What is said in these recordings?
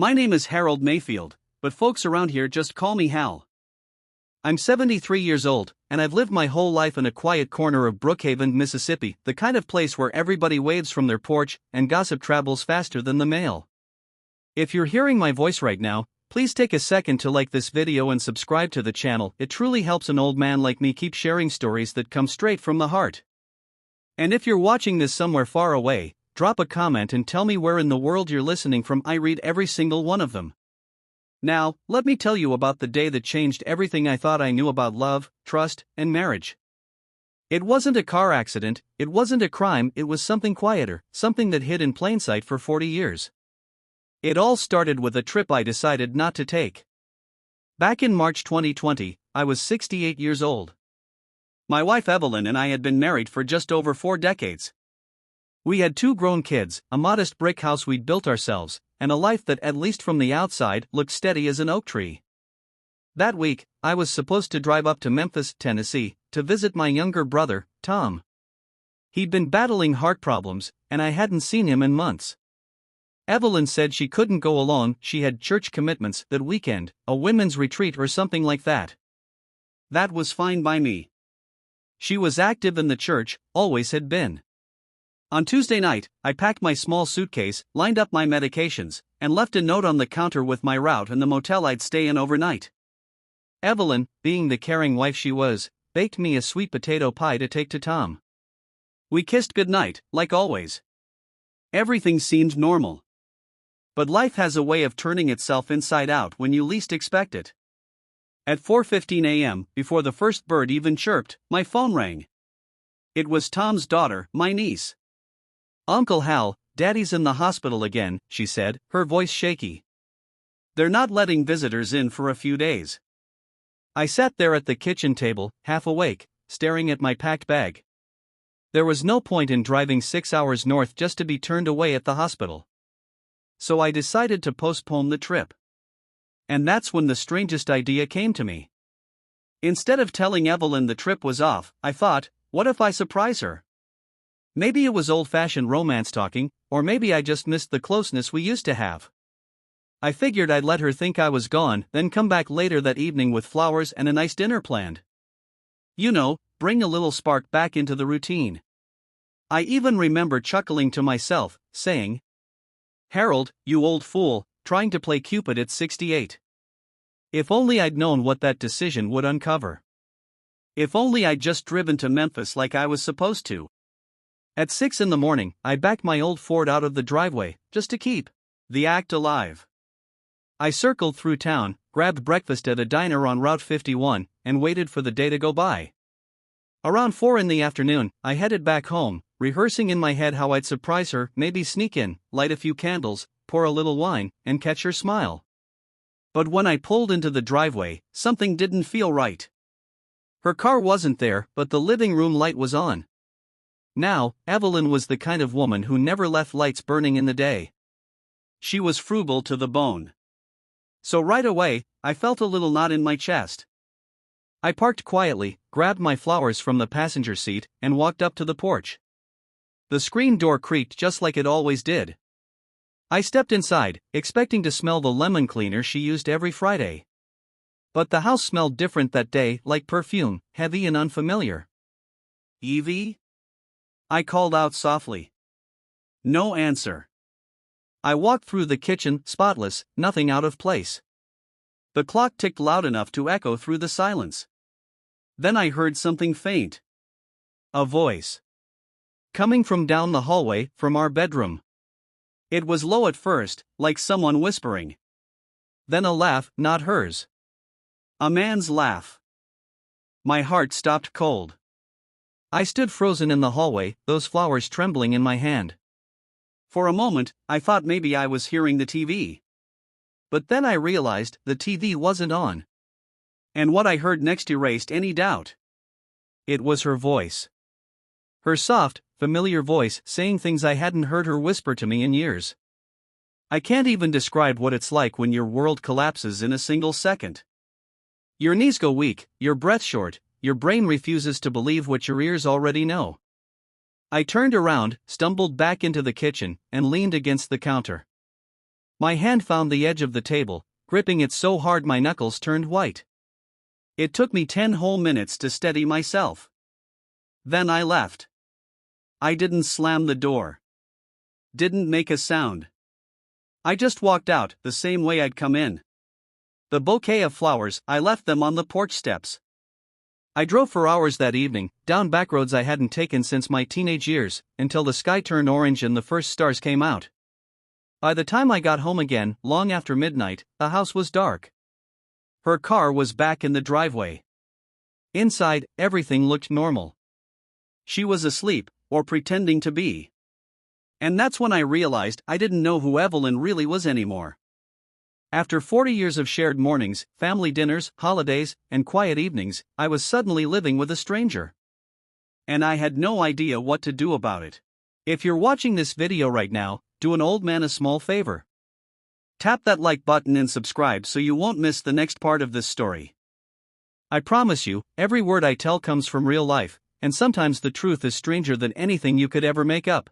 My name is Harold Mayfield, but folks around here just call me Hal. I'm 73 years old, and I've lived my whole life in a quiet corner of Brookhaven, Mississippi, the kind of place where everybody waves from their porch and gossip travels faster than the mail. If you're hearing my voice right now, please take a second to like this video and subscribe to the channel. It truly helps an old man like me keep sharing stories that come straight from the heart. And if you're watching this somewhere far away, drop a comment and tell me where in the world you're listening from. I read every single one of them. Now, let me tell you about the day that changed everything I thought I knew about love, trust, and marriage. It wasn't a car accident, it wasn't a crime, it was something quieter, something that hid in plain sight for 40 years. It all started with a trip I decided not to take. Back in March 2020, I was 68 years old. My wife Evelyn and I had been married for just over 4 decades. We had 2 grown kids, a modest brick house we'd built ourselves, and a life that, at least from the outside, looked steady as an oak tree. That week, I was supposed to drive up to Memphis, Tennessee, to visit my younger brother, Tom. He'd been battling heart problems, and I hadn't seen him in months. Evelyn said she couldn't go along, she had church commitments that weekend, a women's retreat or something like that. That was fine by me. She was active in the church, always had been. On Tuesday night, I packed my small suitcase, lined up my medications, and left a note on the counter with my route and the motel I'd stay in overnight. Evelyn, being the caring wife she was, baked me a sweet potato pie to take to Tom. We kissed goodnight, like always. Everything seemed normal. But life has a way of turning itself inside out when you least expect it. At 4:15 a.m., before the first bird even chirped, my phone rang. It was Tom's daughter, my niece. "Uncle Hal, Daddy's in the hospital again," she said, her voice shaky. "They're not letting visitors in for a few days." I sat there at the kitchen table, half awake, staring at my packed bag. There was no point in driving 6 hours north just to be turned away at the hospital. So I decided to postpone the trip. And that's when the strangest idea came to me. Instead of telling Evelyn the trip was off, I thought, what if I surprise her? Maybe it was old-fashioned romance talking, or maybe I just missed the closeness we used to have. I figured I'd let her think I was gone, then come back later that evening with flowers and a nice dinner planned. You know, bring a little spark back into the routine. I even remember chuckling to myself, saying, "Harold, you old fool, trying to play Cupid at 68. If only I'd known what that decision would uncover. If only I'd just driven to Memphis like I was supposed to." At 6 in the morning, I backed my old Ford out of the driveway, just to keep the act alive. I circled through town, grabbed breakfast at a diner on Route 51, and waited for the day to go by. Around 4 in the afternoon, I headed back home, rehearsing in my head how I'd surprise her, maybe sneak in, light a few candles, pour a little wine, and catch her smile. But when I pulled into the driveway, something didn't feel right. Her car wasn't there, but the living room light was on. Now, Evelyn was the kind of woman who never left lights burning in the day. She was frugal to the bone. So right away, I felt a little knot in my chest. I parked quietly, grabbed my flowers from the passenger seat, and walked up to the porch. The screen door creaked just like it always did. I stepped inside, expecting to smell the lemon cleaner she used every Friday. But the house smelled different that day, like perfume, heavy and unfamiliar. "Evie?" I called out softly. No answer. I walked through the kitchen, spotless, nothing out of place. The clock ticked loud enough to echo through the silence. Then I heard something faint. A voice. Coming from down the hallway, from our bedroom. It was low at first, like someone whispering. Then a laugh, not hers. A man's laugh. My heart stopped cold. I stood frozen in the hallway, those flowers trembling in my hand. For a moment, I thought maybe I was hearing the TV. But then I realized the TV wasn't on. And what I heard next erased any doubt. It was her voice. Her soft, familiar voice saying things I hadn't heard her whisper to me in years. I can't even describe what it's like when your world collapses in a single second. Your knees go weak, your breath short, your brain refuses to believe what your ears already know. I turned around, stumbled back into the kitchen, and leaned against the counter. My hand found the edge of the table, gripping it so hard my knuckles turned white. It took me 10 whole minutes to steady myself. Then I left. I didn't slam the door. Didn't make a sound. I just walked out the same way I'd come in. The bouquet of flowers, I left them on the porch steps. I drove for hours that evening, down back roads I hadn't taken since my teenage years, until the sky turned orange and the first stars came out. By the time I got home again, long after midnight, the house was dark. Her car was back in the driveway. Inside, everything looked normal. She was asleep, or pretending to be. And that's when I realized I didn't know who Evelyn really was anymore. After 40 years of shared mornings, family dinners, holidays, and quiet evenings, I was suddenly living with a stranger. And I had no idea what to do about it. If you're watching this video right now, do an old man a small favor. Tap that like button and subscribe so you won't miss the next part of this story. I promise you, every word I tell comes from real life, and sometimes the truth is stranger than anything you could ever make up.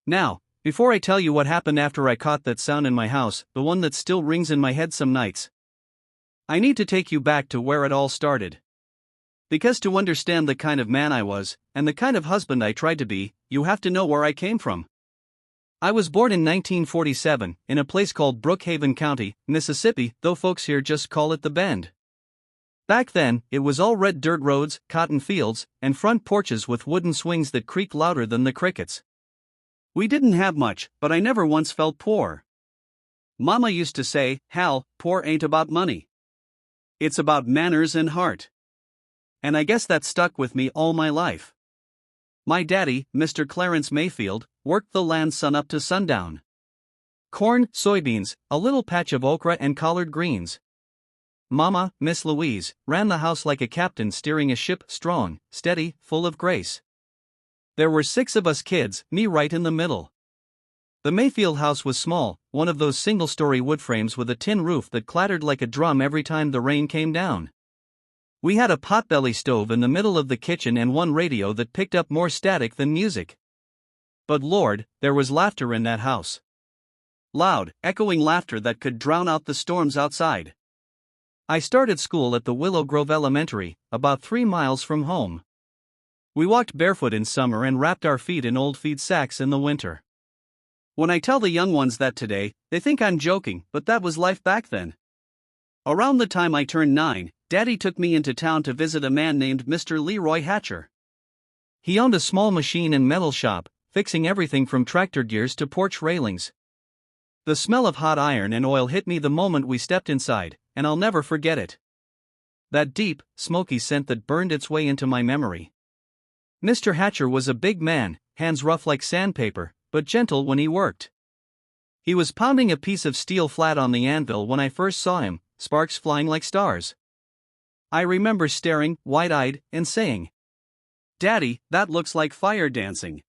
Now, before I tell you what happened after I caught that sound in my house, the one that still rings in my head some nights, I need to take you back to where it all started. Because to understand the kind of man I was, and the kind of husband I tried to be, you have to know where I came from. I was born in 1947, in a place called Brookhaven County, Mississippi, though folks here just call it the Bend. Back then, it was all red dirt roads, cotton fields, and front porches with wooden swings that creaked louder than the crickets. We didn't have much, but I never once felt poor. Mama used to say, "Hal, poor ain't about money. It's about manners and heart." And I guess that stuck with me all my life. My daddy, Mr. Clarence Mayfield, worked the land sun up to sundown. Corn, soybeans, a little patch of okra and collard greens. Mama, Miss Louise, ran the house like a captain steering a ship, strong, steady, full of grace. There were 6 of us kids, me right in the middle. The Mayfield house was small, one of those single-story wood frames with a tin roof that clattered like a drum every time the rain came down. We had a potbelly stove in the middle of the kitchen and one radio that picked up more static than music. But Lord, there was laughter in that house. Loud, echoing laughter that could drown out the storms outside. I started school at the Willow Grove Elementary, about 3 miles from home. We walked barefoot in summer and wrapped our feet in old feed sacks in the winter. When I tell the young ones that today, they think I'm joking, but that was life back then. Around the time I turned 9, Daddy took me into town to visit a man named Mr. Leroy Hatcher. He owned a small machine and metal shop, fixing everything from tractor gears to porch railings. The smell of hot iron and oil hit me the moment we stepped inside, and I'll never forget it. That deep, smoky scent that burned its way into my memory. Mr. Hatcher was a big man, hands rough like sandpaper, but gentle when he worked. He was pounding a piece of steel flat on the anvil when I first saw him, sparks flying like stars. I remember staring, wide-eyed, and saying, "Daddy, that looks like fire dancing."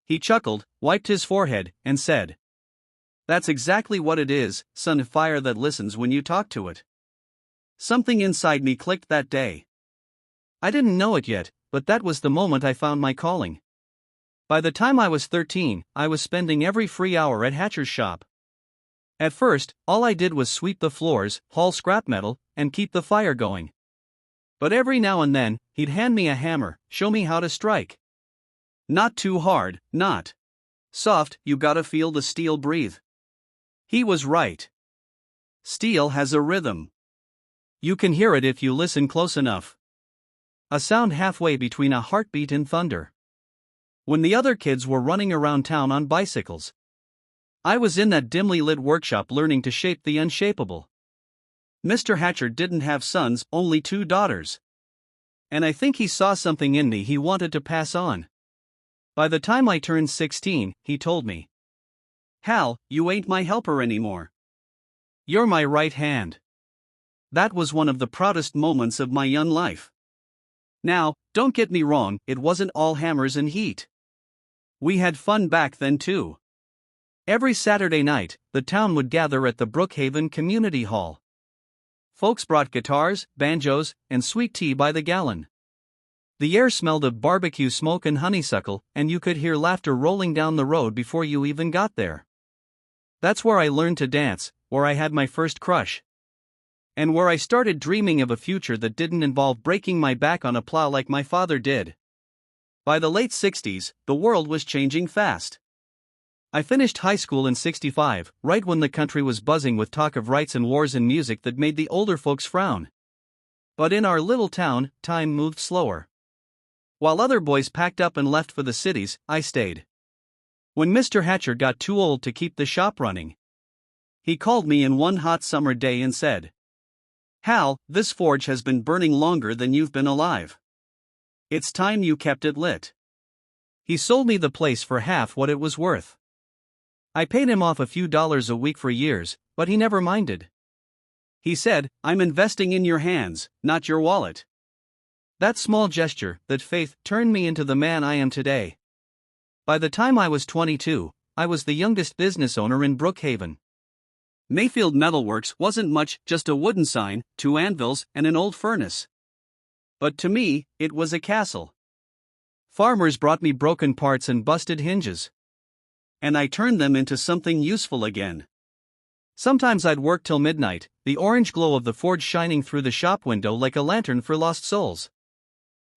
He chuckled, wiped his forehead, and said, "That's exactly what it is, son, fire that listens when you talk to it." Something inside me clicked that day. I didn't know it yet, but that was the moment I found my calling. By the time I was 13, I was spending every free hour at Hatcher's shop. At first, all I did was sweep the floors, haul scrap metal, and keep the fire going. But every now and then, he'd hand me a hammer, show me how to strike. Not too hard, not soft, you gotta feel the steel breathe. He was right. Steel has a rhythm. You can hear it if you listen close enough. A sound halfway between a heartbeat and thunder. When the other kids were running around town on bicycles, I was in that dimly lit workshop learning to shape the unshapeable. Mr. Hatcher didn't have sons, only 2 daughters. And I think he saw something in me he wanted to pass on. By the time I turned 16, he told me, "Hal, you ain't my helper anymore. You're my right hand." That was one of the proudest moments of my young life. Now, don't get me wrong, it wasn't all hammers and heat. We had fun back then too. Every Saturday night, the town would gather at the Brookhaven Community Hall. Folks brought guitars, banjos, and sweet tea by the gallon. The air smelled of barbecue smoke and honeysuckle, and you could hear laughter rolling down the road before you even got there. That's where I learned to dance, where I had my first crush. And where I started dreaming of a future that didn't involve breaking my back on a plow like my father did. By the late 60s, the world was changing fast. I finished high school in '65, right when the country was buzzing with talk of rights and wars and music that made the older folks frown. But in our little town, time moved slower. While other boys packed up and left for the cities, I stayed. When Mr. Hatcher got too old to keep the shop running, he called me in one hot summer day and said, "Hal, this forge has been burning longer than you've been alive. It's time you kept it lit." He sold me the place for half what it was worth. I paid him off a few dollars a week for years, but he never minded. He said, "I'm investing in your hands, not your wallet." That small gesture, that faith, turned me into the man I am today. By the time I was 22, I was the youngest business owner in Brookhaven. Mayfield Metalworks wasn't much, just a wooden sign, 2 anvils, and an old furnace. But to me, it was a castle. Farmers brought me broken parts and busted hinges. And I turned them into something useful again. Sometimes I'd work till midnight, the orange glow of the forge shining through the shop window like a lantern for lost souls.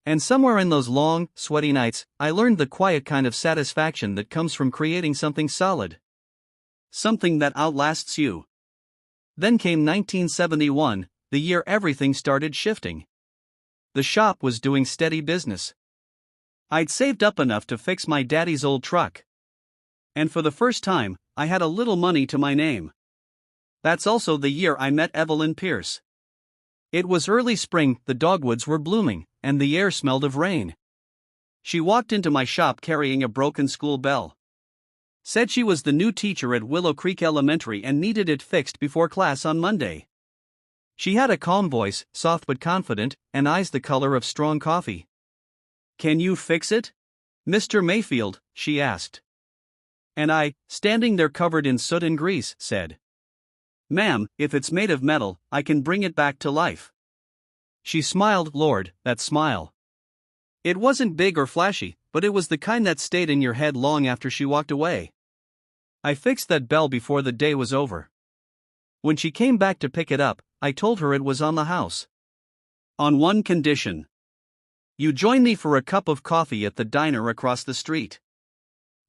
And somewhere in those long, sweaty nights, I learned the quiet kind of satisfaction that comes from creating something solid. Something that outlasts you. Then came 1971, the year everything started shifting. The shop was doing steady business. I'd saved up enough to fix my daddy's old truck. And for the first time, I had a little money to my name. That's also the year I met Evelyn Pierce. It was early spring, the dogwoods were blooming, and the air smelled of rain. She walked into my shop carrying a broken school bell. Said she was the new teacher at Willow Creek Elementary and needed it fixed before class on Monday. She had a calm voice, soft but confident, and eyes the color of strong coffee. "Can you fix it, Mr. Mayfield?" she asked. And I, standing there covered in soot and grease, said, "Ma'am, if it's made of metal, I can bring it back to life." She smiled, Lord, that smile. It wasn't big or flashy, but it was the kind that stayed in your head long after she walked away. I fixed that bell before the day was over. When she came back to pick it up, I told her it was on the house. On one condition. You join me for a cup of coffee at the diner across the street.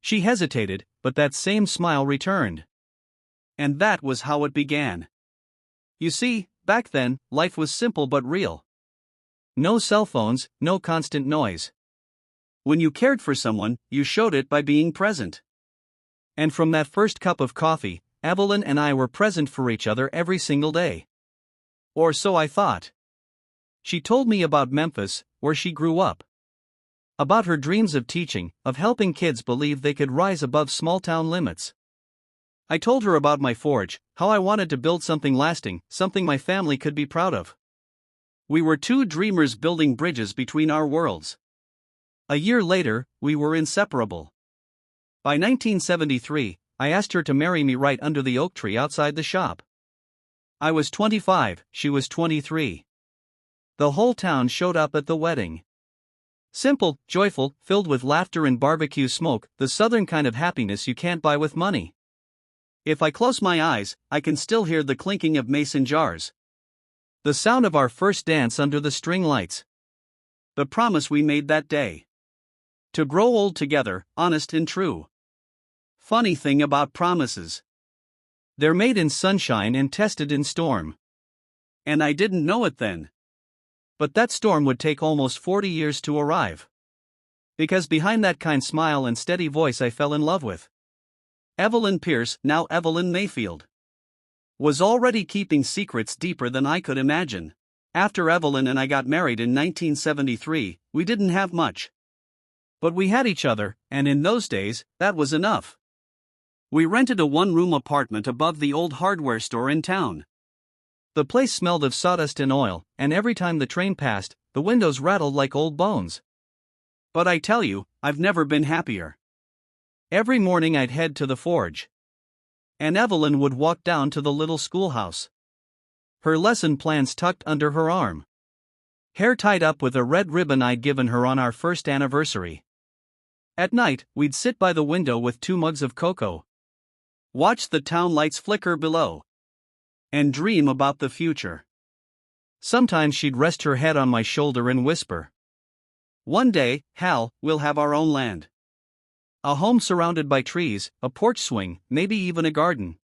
She hesitated, but that same smile returned. And that was how it began. You see, back then, life was simple but real. No cell phones, no constant noise. When you cared for someone, you showed it by being present. And from that first cup of coffee, Evelyn and I were present for each other every single day. Or so I thought. She told me about Memphis, where she grew up. About her dreams of teaching, of helping kids believe they could rise above small-town limits. I told her about my forge, how I wanted to build something lasting, something my family could be proud of. We were two dreamers building bridges between our worlds. A year later, we were inseparable. By 1973, I asked her to marry me right under the oak tree outside the shop. I was 25, she was 23. The whole town showed up at the wedding. Simple, joyful, filled with laughter and barbecue smoke, the southern kind of happiness you can't buy with money. If I close my eyes, I can still hear the clinking of mason jars. The sound of our first dance under the string lights. The promise we made that day. To grow old together, honest and true. Funny thing about promises. They're made in sunshine and tested in storm. And I didn't know it then. But that storm would take almost 40 years to arrive. Because behind that kind smile and steady voice I fell in love with. Evelyn Pierce, now Evelyn Mayfield, was already keeping secrets deeper than I could imagine. After Evelyn and I got married in 1973, we didn't have much. But we had each other, and in those days, that was enough. We rented a one-room apartment above the old hardware store in town. The place smelled of sawdust and oil, and every time the train passed, the windows rattled like old bones. But I tell you, I've never been happier. Every morning I'd head to the forge. And Evelyn would walk down to the little schoolhouse. Her lesson plans tucked under her arm. Hair tied up with a red ribbon I'd given her on our first anniversary. At night, we'd sit by the window with 2 mugs of cocoa. watch the town lights flicker below, and dream about the future. Sometimes she'd rest her head on my shoulder and whisper, "One day, Hal, we'll have our own land. A home surrounded by trees, a porch swing, maybe even a garden."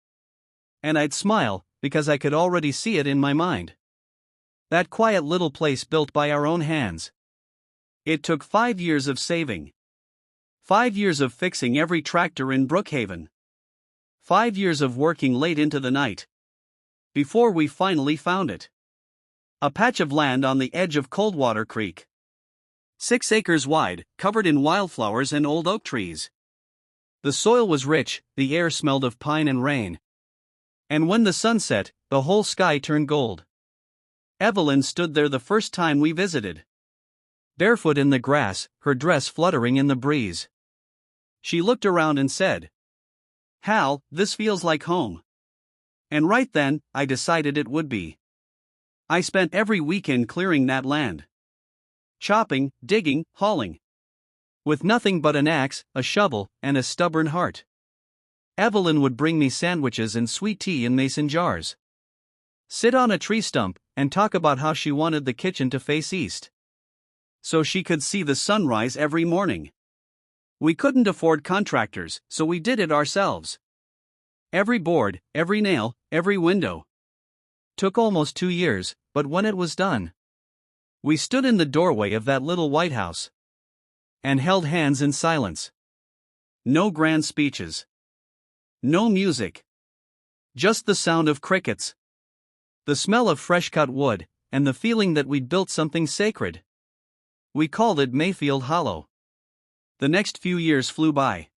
And I'd smile, because I could already see it in my mind. That quiet little place built by our own hands. It took 5 years of saving. 5 years of fixing every tractor in Brookhaven. 5 years of working late into the night. Before we finally found it. A patch of land on the edge of Coldwater Creek. 6 acres wide, covered in wildflowers and old oak trees. The soil was rich, the air smelled of pine and rain. And when the sun set, the whole sky turned gold. Evelyn stood there the first time we visited. Barefoot in the grass, her dress fluttering in the breeze. She looked around and said, "Hal, this feels like home." And right then, I decided it would be. I spent every weekend clearing that land. Chopping, digging, hauling. With nothing but an axe, a shovel, and a stubborn heart. Evelyn would bring me sandwiches and sweet tea in mason jars. Sit on a tree stump, and talk about how she wanted the kitchen to face east, so she could see the sunrise every morning. We couldn't afford contractors, so we did it ourselves. Every board, every nail, every window. Took almost 2 years, but when it was done, we stood in the doorway of that little white house and held hands in silence. No grand speeches. No music. Just the sound of crickets. The smell of fresh-cut wood, and the feeling that we'd built something sacred. We called it Mayfield Hollow. The next few years flew by.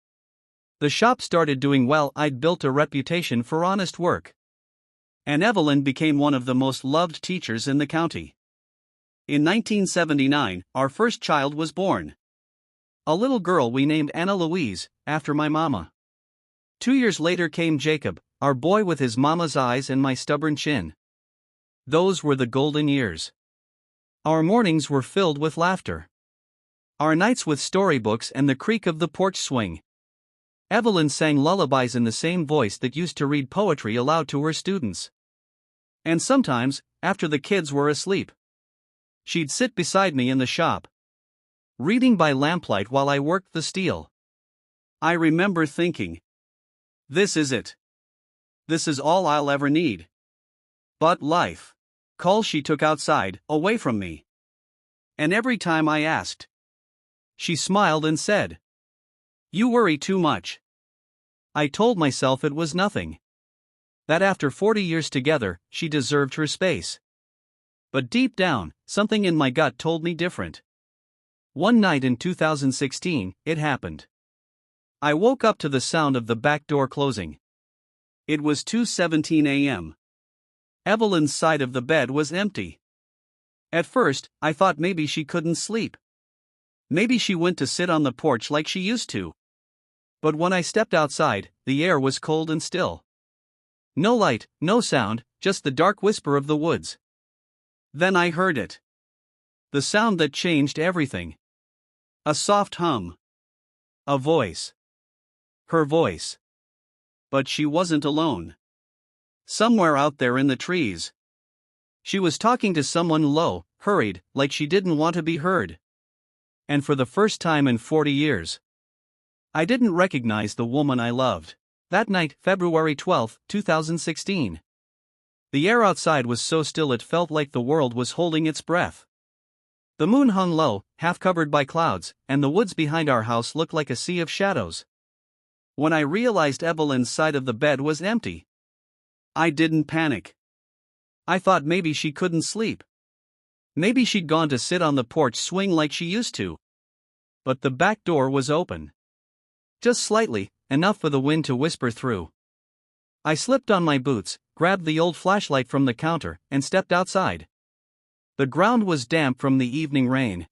The shop started doing well. I'd built a reputation for honest work. And Evelyn became one of the most loved teachers in the county. In 1979, our first child was born. A little girl we named Anna Louise, after my mama. 2 years later came Jacob, our boy with his mama's eyes and my stubborn chin. Those were the golden years. Our mornings were filled with laughter. Our nights with storybooks and the creak of the porch swing. Evelyn sang lullabies in the same voice that used to read poetry aloud to her students. And sometimes, after the kids were asleep, she'd sit beside me in the shop, reading by lamplight while I worked the steel. I remember thinking, this is it. This is all I'll ever need. But life. Calls she took outside, away from me. And every time I asked, she smiled and said, "You worry too much." I told myself it was nothing. That after 40 years together, she deserved her space. But deep down, something in my gut told me different. One night in 2016, it happened. I woke up to the sound of the back door closing. It was 2:17 a.m. Evelyn's side of the bed was empty. At first, I thought maybe she couldn't sleep. Maybe she went to sit on the porch like she used to. But when I stepped outside, the air was cold and still. No light, no sound, just the dark whisper of the woods. Then I heard it. The sound that changed everything. A soft hum. A voice. Her voice. But she wasn't alone. Somewhere out there in the trees. She was talking to someone low, hurried, like she didn't want to be heard. And for the first time in 40 years, I didn't recognize the woman I loved. That night, February 12, 2016. The air outside was so still it felt like the world was holding its breath. The moon hung low, half covered by clouds, and the woods behind our house looked like a sea of shadows. When I realized Evelyn's side of the bed was empty, I didn't panic. I thought maybe she couldn't sleep. Maybe she'd gone to sit on the porch swing like she used to. But the back door was open. Just slightly, enough for the wind to whisper through. I slipped on my boots, grabbed the old flashlight from the counter, and stepped outside. The ground was damp from the evening rain.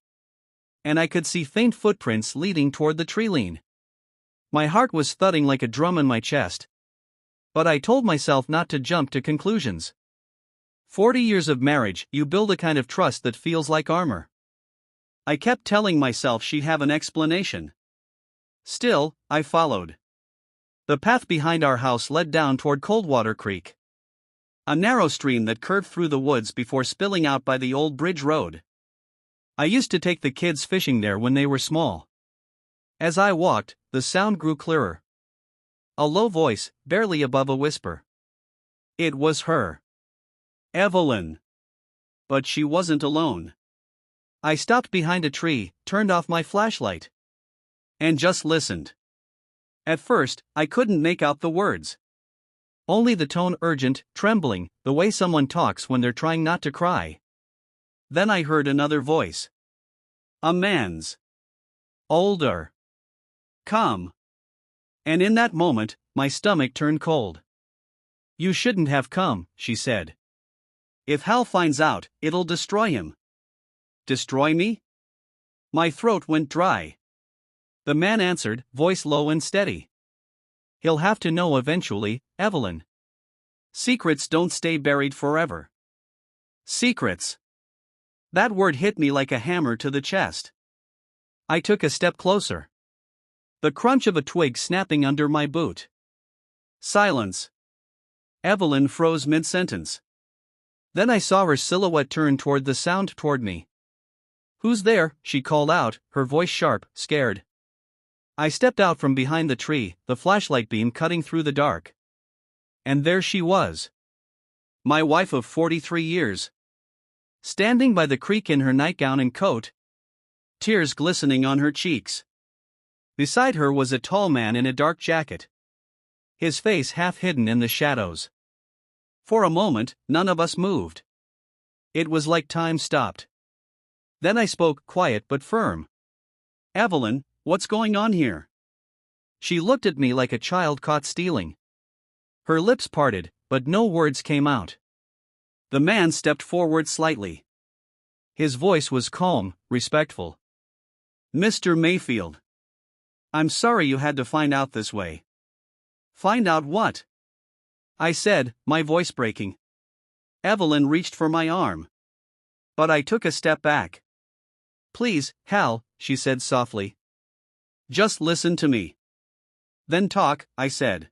And I could see faint footprints leading toward the treeline. My heart was thudding like a drum in my chest. But I told myself not to jump to conclusions. 40 years of marriage, you build a kind of trust that feels like armor. I kept telling myself she'd have an explanation. Still, I followed. The path behind our house led down toward Coldwater Creek, a narrow stream that curved through the woods before spilling out by the old bridge road. I used to take the kids fishing there when they were small. As I walked, the sound grew clearer. A low voice, barely above a whisper. It was her. Evelyn. But she wasn't alone. I stopped behind a tree, turned off my flashlight, and just listened. At first, I couldn't make out the words. Only the tone, urgent, trembling, the way someone talks when they're trying not to cry. Then I heard another voice. A man's. Older. Come. And in that moment, my stomach turned cold. You shouldn't have come, she said. If Hal finds out, it'll destroy him. Destroy me? My throat went dry. The man answered, voice low and steady. He'll have to know eventually, Evelyn. Secrets don't stay buried forever. Secrets. That word hit me like a hammer to the chest. I took a step closer. The crunch of a twig snapping under my boot. Silence. Evelyn froze mid-sentence. Then I saw her silhouette turn toward the sound toward me. Who's there? She called out, her voice sharp, scared. I stepped out from behind the tree, the flashlight beam cutting through the dark. And there she was. My wife of 43 years. Standing by the creek in her nightgown and coat. Tears glistening on her cheeks. Beside her was a tall man in a dark jacket. His face half hidden in the shadows. For a moment, none of us moved. It was like time stopped. Then I spoke, quiet but firm. Evelyn, what's going on here? She looked at me like a child caught stealing. Her lips parted, but no words came out. The man stepped forward slightly. His voice was calm, respectful. Mr. Mayfield. I'm sorry you had to find out this way. Find out what? I said, my voice breaking. Evelyn reached for my arm. But I took a step back. Please, Hal, she said softly. Just listen to me. Then talk, I said.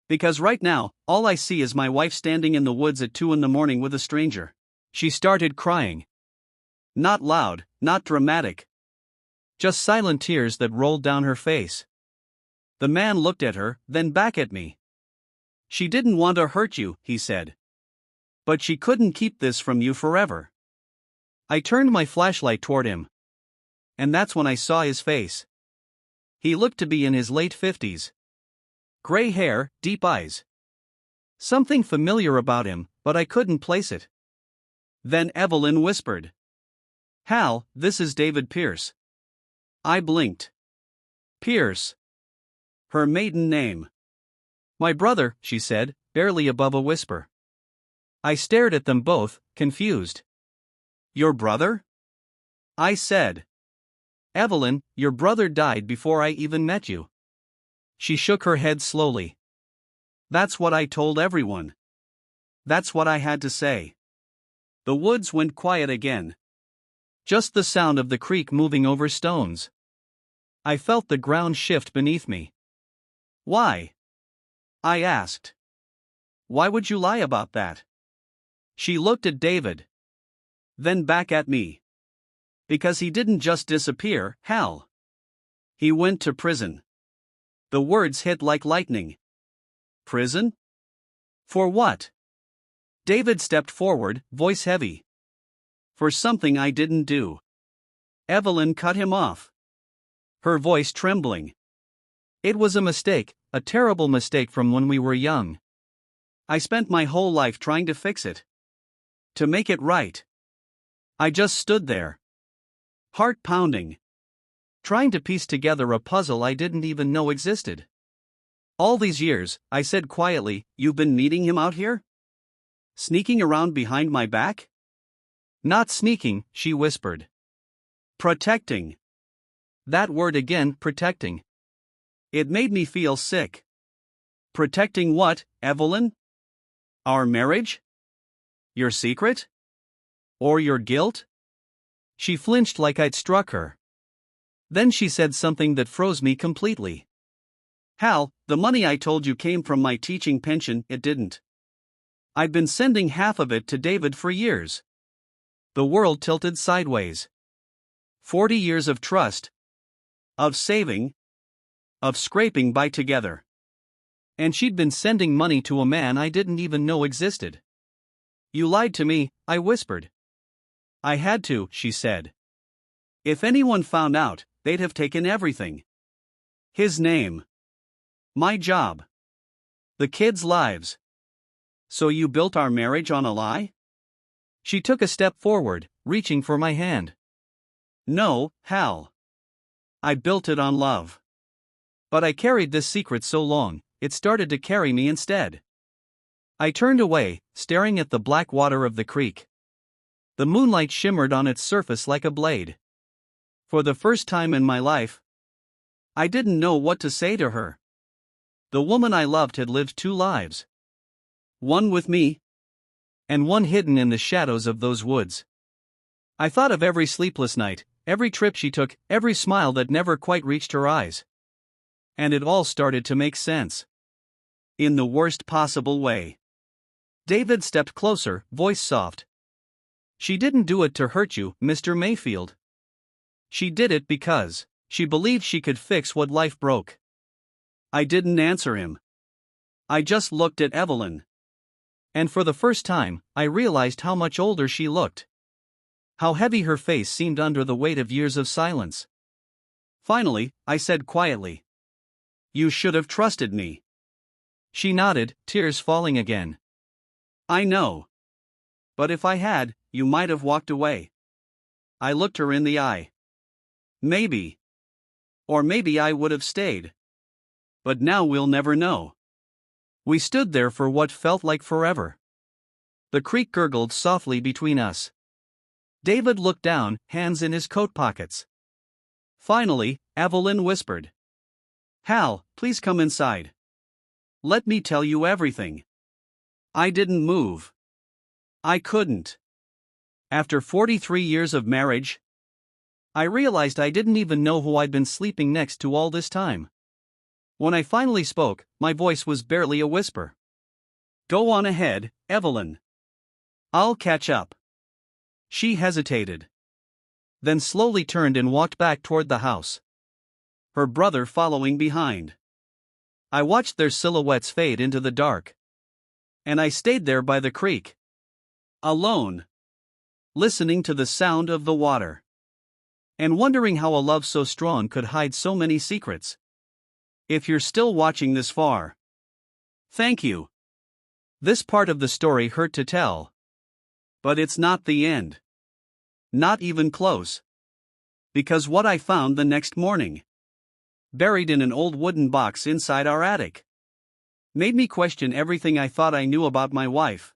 Because right now, all I see is my wife standing in the woods at 2 a.m. with a stranger. She started crying. Not loud, not dramatic. Just silent tears that rolled down her face. The man looked at her, then back at me. She didn't want to hurt you, he said. But she couldn't keep this from you forever. I turned my flashlight toward him. And that's when I saw his face. He looked to be in his late 50s. Gray hair, deep eyes. Something familiar about him, but I couldn't place it. Then Evelyn whispered. Hal, this is David Pierce. I blinked. Pierce. Her maiden name. My brother, she said, barely above a whisper. I stared at them both, confused. Your brother? I said. Evelyn, your brother died before I even met you. She shook her head slowly. That's what I told everyone. That's what I had to say. The woods went quiet again. Just the sound of the creek moving over stones. I felt the ground shift beneath me. Why? I asked. Why would you lie about that? She looked at David. Then back at me. Because he didn't just disappear, Hal. He went to prison. The words hit like lightning. Prison? For what? David stepped forward, voice heavy. For something I didn't do. Evelyn cut him off. Her voice trembling. It was a mistake, a terrible mistake from when we were young. I spent my whole life trying to fix it. To make it right. I just stood there. Heart pounding. Trying to piece together a puzzle I didn't even know existed. All these years, I said quietly, you've been meeting him out here? Sneaking around behind my back? Not sneaking, she whispered. Protecting. That word again, protecting. It made me feel sick. Protecting what, Evelyn? Our marriage? Your secret? Or your guilt? She flinched like I'd struck her. Then she said something that froze me completely. Hal, the money I told you came from my teaching pension, it didn't. I'd been sending half of it to David for years. The world tilted sideways. 40 years of trust, of saving, of scraping by together. And she'd been sending money to a man I didn't even know existed. You lied to me, I whispered. I had to, she said. If anyone found out, they'd have taken everything. His name. My job. The kids' lives. So you built our marriage on a lie? She took a step forward, reaching for my hand. No, Hal. I built it on love. But I carried this secret so long, it started to carry me instead. I turned away, staring at the black water of the creek. The moonlight shimmered on its surface like a blade. For the first time in my life, I didn't know what to say to her. The woman I loved had lived two lives. One with me, and one hidden in the shadows of those woods. I thought of every sleepless night, every trip she took, every smile that never quite reached her eyes. And it all started to make sense. In the worst possible way. David stepped closer, voice soft. She didn't do it to hurt you, Mr. Mayfield. She did it because she believed she could fix what life broke. I didn't answer him. I just looked at Evelyn. And for the first time, I realized how much older she looked. How heavy her face seemed under the weight of years of silence. Finally, I said quietly, "You should have trusted me." She nodded, tears falling again. I know. But if I had, you might have walked away. I looked her in the eye. Maybe. Or maybe I would have stayed. But now we'll never know. We stood there for what felt like forever. The creek gurgled softly between us. David looked down, hands in his coat pockets. Finally, Evelyn whispered, "Hal, please come inside. Let me tell you everything." I didn't move. I couldn't. After 43 years of marriage, I realized I didn't even know who I'd been sleeping next to all this time. When I finally spoke, my voice was barely a whisper. "Go on ahead, Evelyn. I'll catch up." She hesitated. Then slowly turned and walked back toward the house. Her brother following behind. I watched their silhouettes fade into the dark. And I stayed there by the creek. Alone. Listening to the sound of the water. And wondering how a love so strong could hide so many secrets. If you're still watching this far, thank you. This part of the story hurt to tell. But it's not the end. Not even close. Because what I found the next morning, buried in an old wooden box inside our attic, made me question everything I thought I knew about my wife,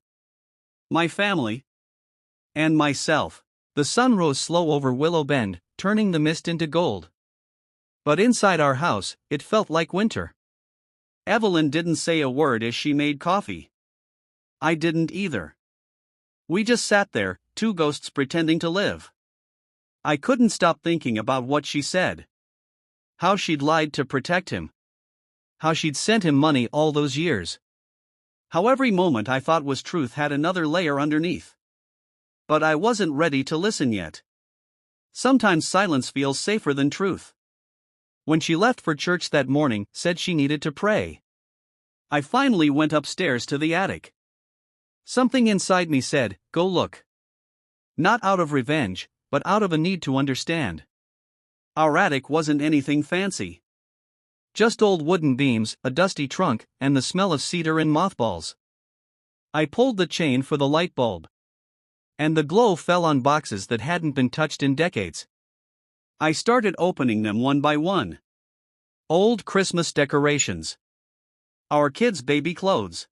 my family, and myself. The sun rose slow over Willow Bend, turning the mist into gold. But inside our house, it felt like winter. Evelyn didn't say a word as she made coffee. I didn't either. We just sat there, two ghosts pretending to live. I couldn't stop thinking about what she said. How she'd lied to protect him. How she'd sent him money all those years. How every moment I thought was truth had another layer underneath. But I wasn't ready to listen yet. Sometimes silence feels safer than truth. When she left for church that morning, said she needed to pray, I finally went upstairs to the attic. Something inside me said, "Go look." Not out of revenge, but out of a need to understand. Our attic wasn't anything fancy. Just old wooden beams, a dusty trunk, and the smell of cedar and mothballs. I pulled the chain for the light bulb. And the glow fell on boxes that hadn't been touched in decades. I started opening them one by one. Old Christmas decorations. Our kids' baby clothes.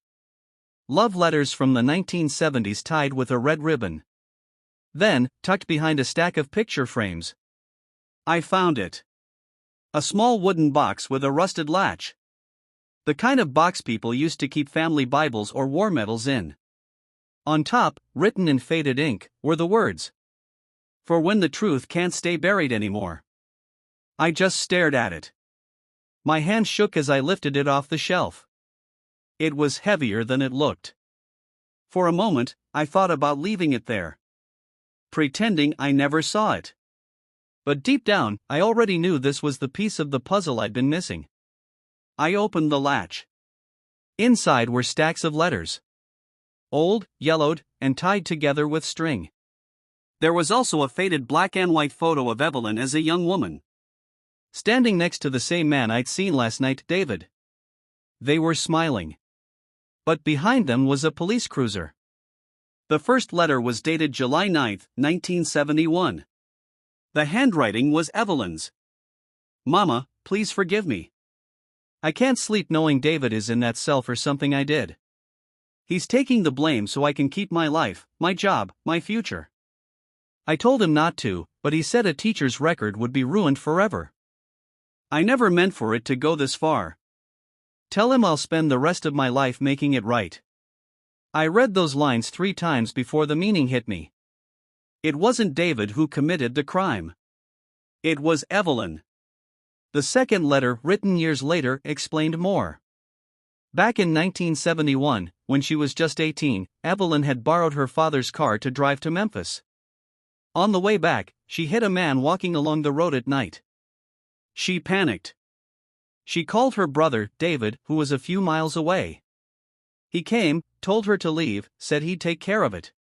Love letters from the 1970s tied with a red ribbon. Then, tucked behind a stack of picture frames, I found it. A small wooden box with a rusted latch. The kind of box people used to keep family Bibles or war medals in. On top, written in faded ink, were the words, "For when the truth can't stay buried anymore." I just stared at it. My hand shook as I lifted it off the shelf. It was heavier than it looked. For a moment, I thought about leaving it there, pretending I never saw it. But deep down, I already knew this was the piece of the puzzle I'd been missing. I opened the latch. Inside were stacks of letters. Old, yellowed, and tied together with string. There was also a faded black and white photo of Evelyn as a young woman, standing next to the same man I'd seen last night, David. They were smiling. But behind them was a police cruiser. The first letter was dated July 9, 1971. The handwriting was Evelyn's. "Mama, please forgive me. I can't sleep knowing David is in that cell for something I did. He's taking the blame so I can keep my life, my job, my future. I told him not to, but he said a teacher's record would be ruined forever. I never meant for it to go this far. Tell him I'll spend the rest of my life making it right." I read those lines 3 times before the meaning hit me. It wasn't David who committed the crime. It was Evelyn. The second letter, written years later, explained more. Back in 1971, when she was just 18, Evelyn had borrowed her father's car to drive to Memphis. On the way back, she hit a man walking along the road at night. She panicked. She called her brother, David, who was a few miles away. He came, told her to leave, said he'd take care of it.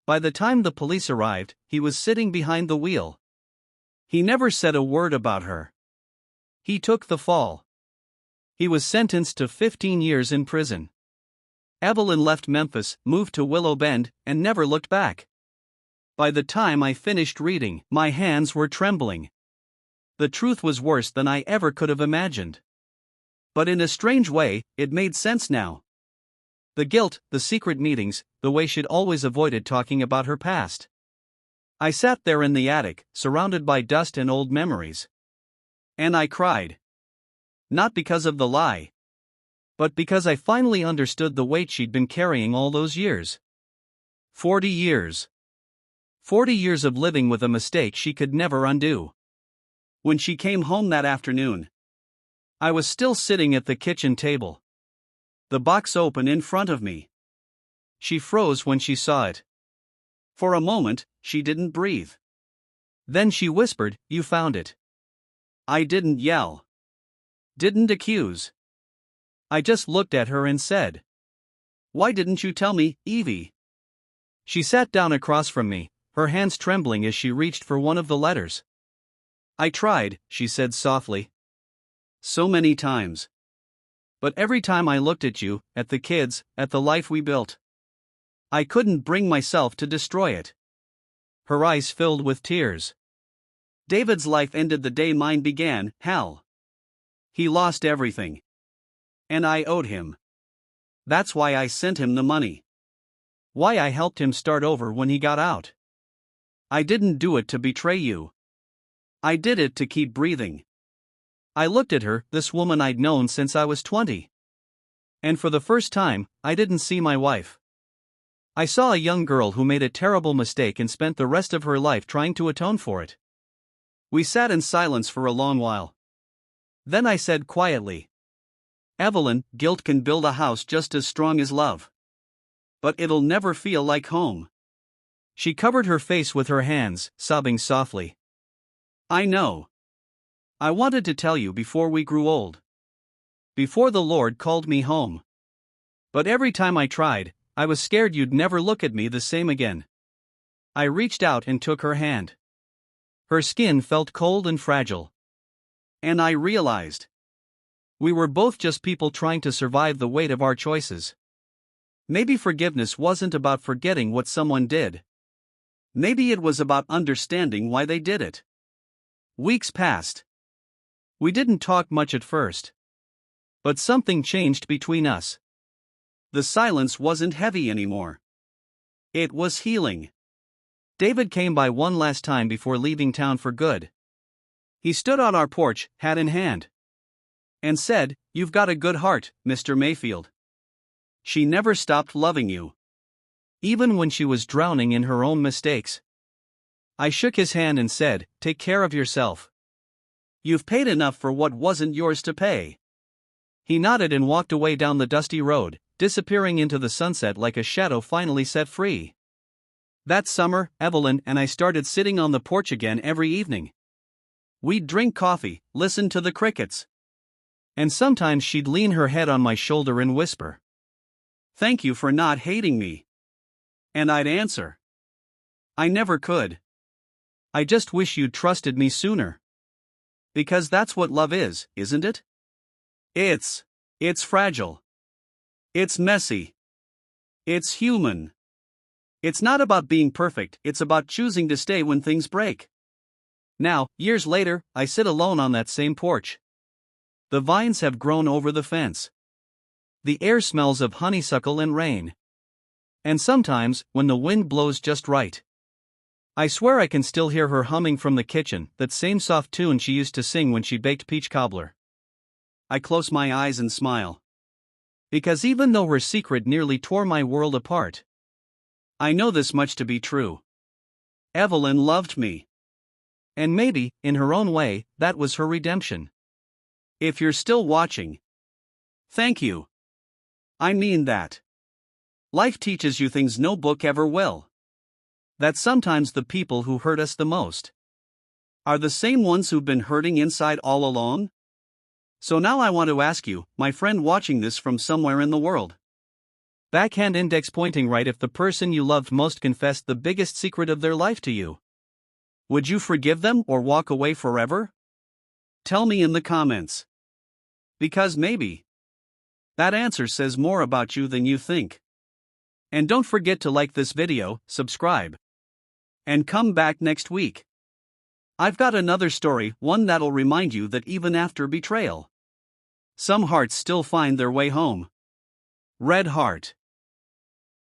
By the time the police arrived, he was sitting behind the wheel. He never said a word about her. He took the fall. He was sentenced to 15 years in prison. Evelyn left Memphis, moved to Willow Bend, and never looked back. By the time I finished reading, my hands were trembling. The truth was worse than I ever could have imagined. But in a strange way, it made sense now. The guilt, the secret meetings, the way she'd always avoided talking about her past. I sat there in the attic, surrounded by dust and old memories. And I cried. Not because of the lie, but because I finally understood the weight she'd been carrying all those years. 40 years. 40 years of living with a mistake she could never undo. When she came home that afternoon, I was still sitting at the kitchen table. The box open in front of me. She froze when she saw it. For a moment, she didn't breathe. Then she whispered, "You found it." I didn't yell. Didn't accuse. I just looked at her and said, "Why didn't you tell me, Evie?" She sat down across from me, her hands trembling as she reached for one of the letters. "I tried," she said softly. "So many times. But every time I looked at you, at the kids, at the life we built, I couldn't bring myself to destroy it." Her eyes filled with tears. "David's life ended the day mine began, Hal. He lost everything. And I owed him. That's why I sent him the money. Why I helped him start over when he got out. I didn't do it to betray you. I did it to keep breathing." I looked at her, this woman I'd known since I was 20. And for the first time, I didn't see my wife. I saw a young girl who made a terrible mistake and spent the rest of her life trying to atone for it. We sat in silence for a long while. Then I said quietly, "Evelyn, guilt can build a house just as strong as love. But it'll never feel like home." She covered her face with her hands, sobbing softly. "I know. I wanted to tell you before we grew old. Before the Lord called me home. But every time I tried, I was scared you'd never look at me the same again." I reached out and took her hand. Her skin felt cold and fragile. And I realized, we were both just people trying to survive the weight of our choices. Maybe forgiveness wasn't about forgetting what someone did. Maybe it was about understanding why they did it. Weeks passed. We didn't talk much at first. But something changed between us. The silence wasn't heavy anymore. It was healing. David came by one last time before leaving town for good. He stood on our porch, hat in hand, and said, "You've got a good heart, Mr. Mayfield. She never stopped loving you. Even when she was drowning in her own mistakes." I shook his hand and said, "Take care of yourself. You've paid enough for what wasn't yours to pay. He nodded and walked away down the dusty road, disappearing into the sunset like a shadow finally set free. That summer, Evelyn and I started sitting on the porch again every evening. We'd drink coffee, listen to the crickets. And sometimes she'd lean her head on my shoulder and whisper, "Thank you for not hating me." And I'd answer, "I never could. I just wish you'd trusted me sooner." Because that's what love is, isn't it? It's fragile. It's messy. It's human. It's not about being perfect, it's about choosing to stay when things break. Now, years later, I sit alone on that same porch. The vines have grown over the fence. The air smells of honeysuckle and rain. And sometimes, when the wind blows just right, I swear I can still hear her humming from the kitchen, that same soft tune she used to sing when she baked peach cobbler. I close my eyes and smile. Because even though her secret nearly tore my world apart, I know this much to be true. Evelyn loved me. And maybe, in her own way, that was her redemption. If you're still watching, thank you. I mean that. Life teaches you things no book ever will. That sometimes the people who hurt us the most are the same ones who've been hurting inside all along. So now I want to ask you, my friend watching this from somewhere in the world. Backhand index pointing right, if the person you loved most confessed the biggest secret of their life to you, would you forgive them or walk away forever? Tell me in the comments. Because maybe that answer says more about you than you think. And don't forget to like this video, subscribe, and come back next week. I've got another story, one that'll remind you that even after betrayal, some hearts still find their way home. Red Heart.